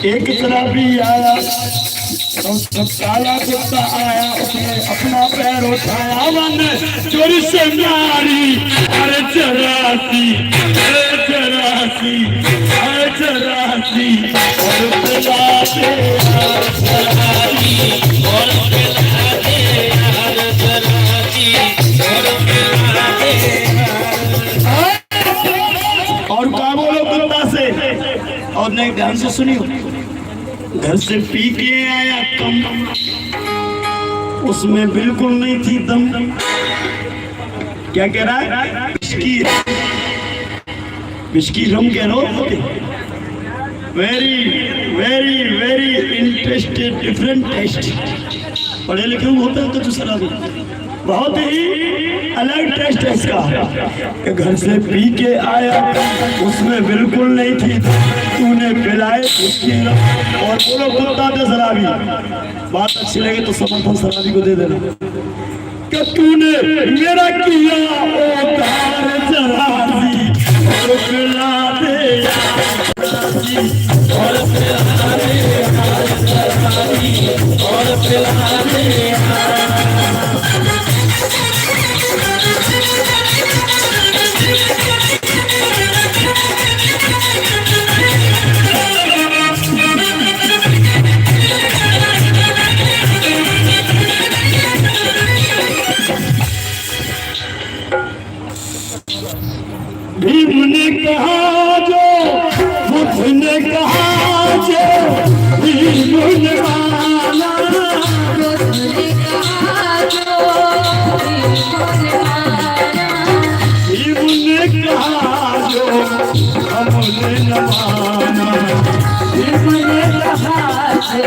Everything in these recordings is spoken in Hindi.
एक शराबी आया और काला कुत्ता आया, उसने अपना पैर उठाया, मन चोरी से मारी। अरे चरासी, अरे चरासी, अरे चरासी और पिला दे चरासी और पिला दे चरासी और पिला दे। और क्या बोलो कुत्ता से? और नहीं, ध्यान से सुनियो। घर से पी के आया कम, उसमें बिल्कुल नहीं थी दम। क्या कह रहा है? विस्की रम कह रहा हो। Very very very interested, different taste. पढ़े लिखे होते हैं तो दूसरा भी बहुत ही अलग टेस्ट है इसका। कि घर से पी के आया, उसमें बिल्कुल नहीं थी, तूने पिलाए उसकी। और बोलो कुत्ता दे शराबी। बात अच्छी लगे तो समर्थन शराबी को दे देना। कि तूने मेरा किया ओ तार जरासी और पिला दे और पिला दे और पिला दे। भीम ने कहा जो, बुद्ध ने कहा जो, भीम ने माना, बुद्ध ने कहा जो, भीम ने कहा जो, हमने न माना, भीम ने कहा जो,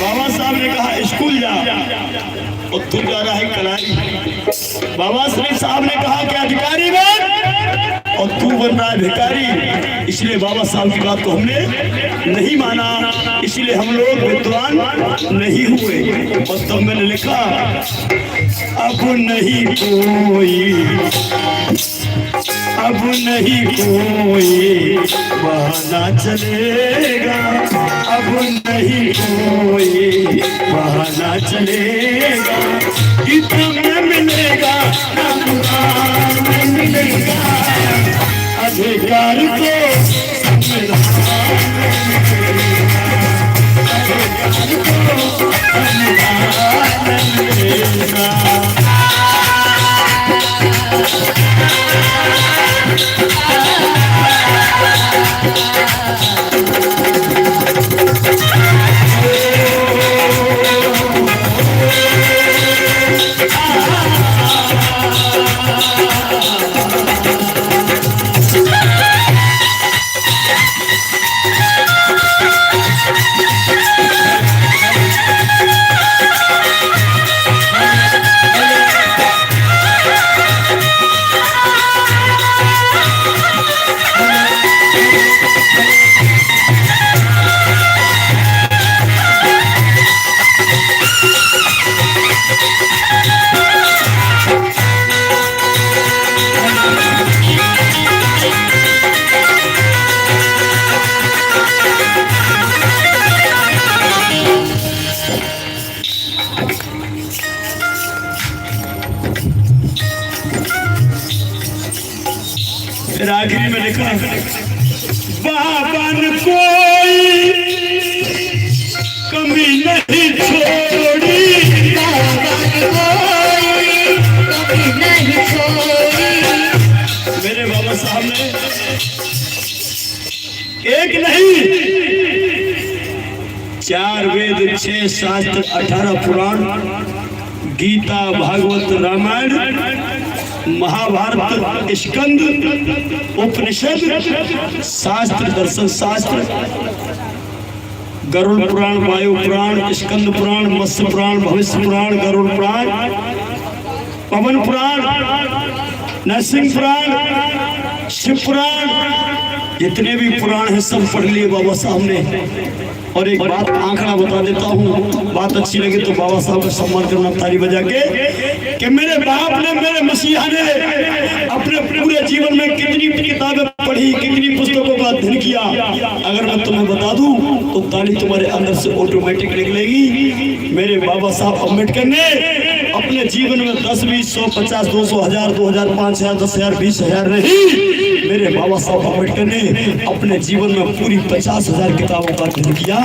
बाबा साहब ने कहा स्कूल जा और तू जा रहा है कलाई। बाबा साहब ने कहा कि अधिकारी बन और तू बन रहा है भिखारी। इसलिए बाबा साहब की बात को हमने नहीं माना, इसलिए हम लोग विद्वान नहीं हुए। और तब मैंने लिखा अब नहीं कोई, अब नहीं कोई बहाना चलेगा, अब नहीं कोई बहाना चलेगा। गीता में मिलेगा ना कुरान में मिलेगा, अधिकार को संविधान में मिलेगा, अधिकार को संविधान में मिलेगा। आखिरी में लिखा बाबन कोई कमी नहीं छोड़ी, बाबन कोई कमी नहीं छोड़ी। मेरे बाबा साहब ने एक नहीं 4 वेद 6 शास्त्र 18 पुराण, गीता भागवत रामायण महाभारत स्कंद उपनिषद शास्त्र दर्शन शास्त्र, गरुड़ पुराण वायु पुराण स्कंद पुराण मत्स्य पुराण भविष्य पुराण गरुड़ पुराण पवन पुराण नरसिंह पुराण शिव पुराण जितने भी पुराण हैं सब पढ़ लिए बाबा साहब ने। और एक बात आंकड़ा बता देता हूँ, बात अच्छी लगे तो बाबा साहब का सम्मान करना ताली बजा के, कि मेरे बाप ने, मेरे मसीहा ने अपने पूरे जीवन में कितनी किताबें पढ़ी, कितनी पुस्तकों का अध्ययन किया, अगर मैं तुम्हें बता दूं तो ताली तुम्हारे अंदर से ऑटोमेटिक निकलेगी। मेरे बाबा साहब अम्बेडकर ने अपने जीवन में 10, 20, 100, 50, 200, 1000, 2000, 5000, 10,000, 20,000 नहीं, मेरे बाबा साहब अम्बेडकर ने अपने जीवन में पूरी 50,000 किताबों का अध्ययन किया।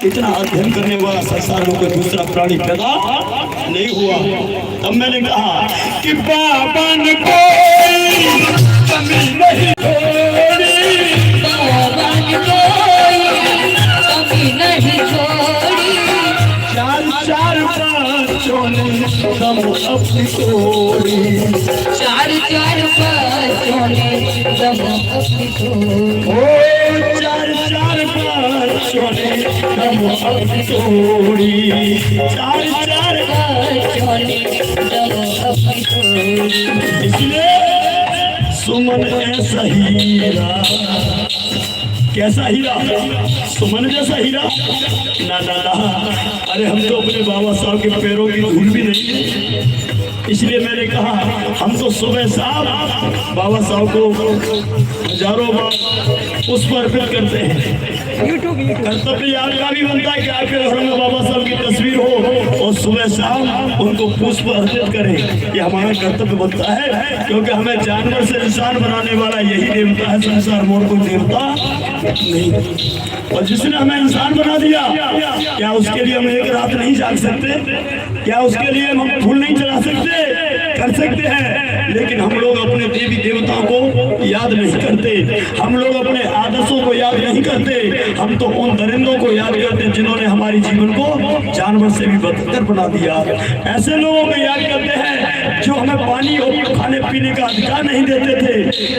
इतना अध्ययन करने वाला संसार में कोई दूसरा प्राणी पैदा नहीं हुआ। तब मैंने कहा कि बाबा ने कोई कमी नहीं छोड़ी, बाबा ने कोई कमी नहीं छोड़ी, चार चार पाँचों ने दम अपनी तोड़ी, चार चार पाँचों ने दम अपनी तोड़ी, ओ चार चार पाँचों ने दम अपनी तोड़ी, चार चार पाँचों ने दम अपनी तोड़ी। इसलिए सुमन ऐसा हीरा, कैसा हीरा, सुमन जैसा हीरा, ना ना ना, अरे हम तो अपने बाबा साहब के पैरों की धूल भी नहीं। इसलिए मैंने कहा हम तो सुबह शाम बाबा साहब को हजारों बार पुष्प अर्पित करते हैं। कर्तव्य आपका भी बनता है कि आपके घर में बाबा साहब की तस्वीर हो और सुबह शाम उनको पुष्प अर्पित करें, ये हमारा कर्तव्य बनता है। क्योंकि हमें जानवर से इंसान बनाने वाला यही देवता है संसार में, और कोई देवता नहीं। और जिसने हमें इंसान बना दिया, क्या उसके लिए हम एक रात नहीं जाग सकते? क्या उसके लिए हम फूल नहीं चढ़ा सकते? कर सकते हैं, लेकिन हम लोग अपने देवी देवताओं को याद नहीं करते, हम लोग अपने आदर्शों को याद नहीं करते, हम तो उन दरिंदों को याद करते हैं जिन्होंने हमारे जीवन को जानवर से भी बदतर बना दिया। ऐसे लोगों को याद करते हैं जो हमें पानी और खाने पीने का अधिकार नहीं देते थे।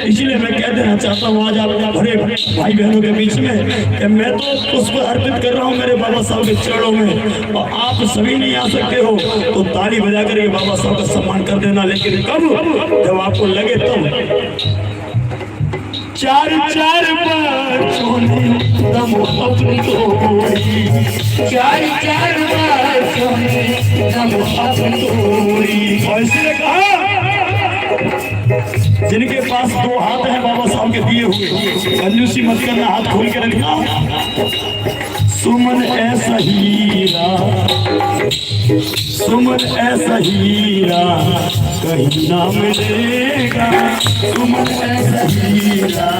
इसलिए मैं कह देना चाहता हूँ आज आप बड़े भाई बहनों के बीच में कि मैं तो पुष्प अर्पित कर रहा हूँ मेरे बाबा साहब के चरणों में, और आप सभी नहीं आ सकते हो तो ताली बजा कर ये बाबा साहब का सम्मान कर देना। लेकिन कब? जब आपको लगे तब। चार चार पाँचों ने दम अपनी तोड़ी, चार चार पाँचों ने दम अपनी तोड़ी। और इसने कहा जिनके पास 2 हाथ हैं बाबा साहब के दिए हुए, कंजूसी मत करना, हाथ खोल के रखना। सुमन ऐसा हीरा, सुमन ऐसा हीरा कहीं ना मिलेगा, सुमन ऐसा हीरा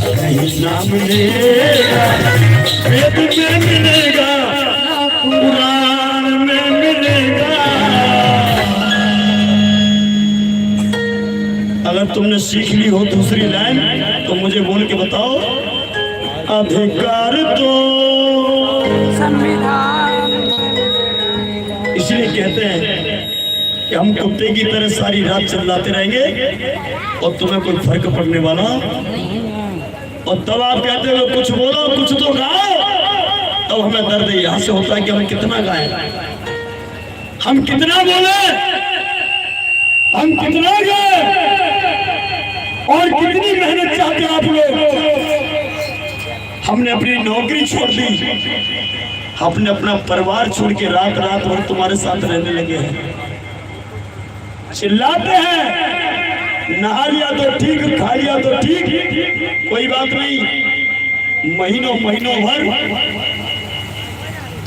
कहीं ना मिलेगा, वेद में मिलेगा, पुराण में मिलेगा। अगर तुमने सीख ली हो दूसरी लाइन तो मुझे बोल के बताओ। अधिकार तो संविधान, इसलिए कहते हैं कि हम कुत्ते की तरह सारी रात चिल्लाते रहेंगे और तुम्हें कोई फर्क पड़ने वाला। और तब आप कहते हो कुछ बोलो, कुछ तो गाओ, तब हमें दर्द यहाँ से होता है कि हम कितना गाएं, हम कितना बोले, हम कितना गाए, और कितनी मेहनत चाहते हैं आप लोग। हमने अपनी नौकरी छोड़ दी, हमने अपना परिवार छोड़ के रात रात भर तुम्हारे साथ रहने लगे हैं। चिल्लाते हैं, नहा लिया तो ठीक, खा लिया तो ठीक, कोई बात नहीं। महीनों महीनों भर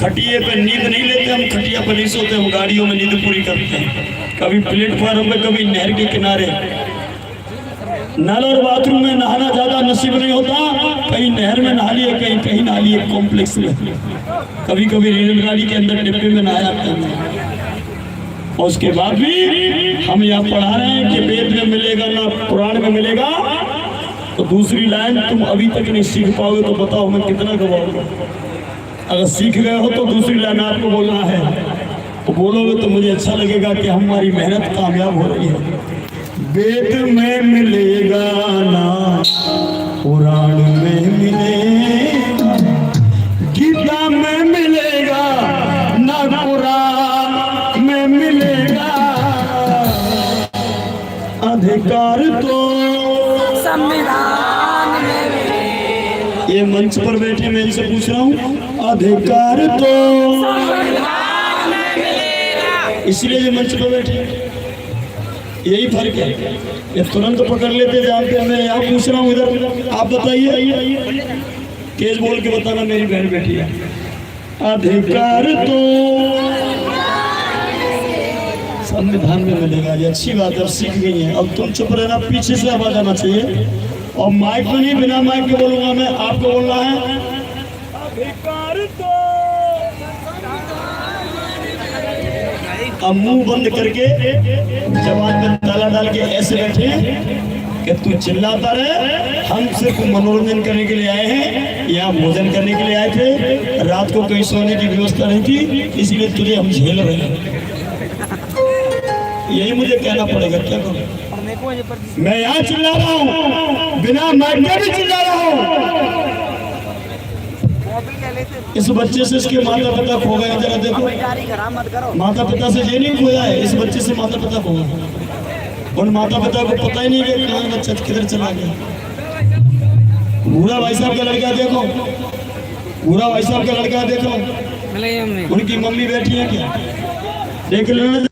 खटिए पे नींद नहीं लेते, हम खटिया पर नहीं सोते, हम गाड़ियों में नींद पूरी करते हैं। कभी प्लेटफॉर्म पे, कभी नहर के किनारे। नल और बाथरूम में नहाना ज्यादा नसीब नहीं होता, कहीं नहर में नहा लिए, कहीं कहीं नहा लिए कॉम्प्लेक्स में, कभी कभी रेलगाड़ी के अंदर डिब्बे में नहाया करते हैं। और उसके बाद भी हम यहाँ पढ़ा रहे हैं कि वेद में मिलेगा ना पुराण में मिलेगा, तो दूसरी लाइन तुम अभी तक नहीं सीख पाओगे तो बताओ मैं कितना गवाऊंगा। अगर सीख गए हो तो दूसरी लाइन आपको बोलना है, तो बोलोगे तो मुझे अच्छा लगेगा कि हमारी मेहनत कामयाब हो रही है। वेद में मिलेगा ना पुराण में मिलेगा, गीता में मिलेगा ना पुराण में मिलेगा, अधिकार तो संविधान में ये मंच पर बैठे मैं इनसे पूछ रहा हूँ अधिकार तो इसलिए ये मंच पर बैठे, यही फर्क है। ये तुरंत पकड़ लेते जानते, मैं यहाँ पूछ रहा हूँ इधर, आप बताइए, तेज बोल के बताना मेरी बहन बैठी है। अधिकार तो संविधान में मिलेगा, ये अच्छी बात है, सीख गई है। अब तुम चुप रहना, पीछे से आवाज आना चाहिए, और माइक में नहीं, बिना माइक के बोलूंगा मैं, आपको बोलना है अधिकार तो। अब मुंह बंद करके जवान में ताला डाल के ऐसे बैठे कि तू चिल्लाता रहे, हम सिर्फ मनोरंजन करने के लिए आए हैं, यहाँ भोजन करने के लिए आए थे, रात को कहीं सोने की व्यवस्था नहीं थी, इसलिए तुझे हम झेल रहे हैं। यही मुझे कहना पड़ेगा, क्या करूं? मैं यहाँ चिल्ला रहा हूँ, बिना माइक के भी चिल्ला रहा हूँ। इस बच्चे से इसके माता पिता खो गए, जरा देखो, माता पिता से ये नहीं खोया है, इस बच्चे से माता पिता खो गए। उन माता पिता को पता ही नहीं कि कहाँ बच्चा किधर चला गया। भूरा भाई साहब का लड़का देखो, भूरा भाई साहब का लड़का देखो, उनकी मम्मी बैठी है क्या, देख लेना।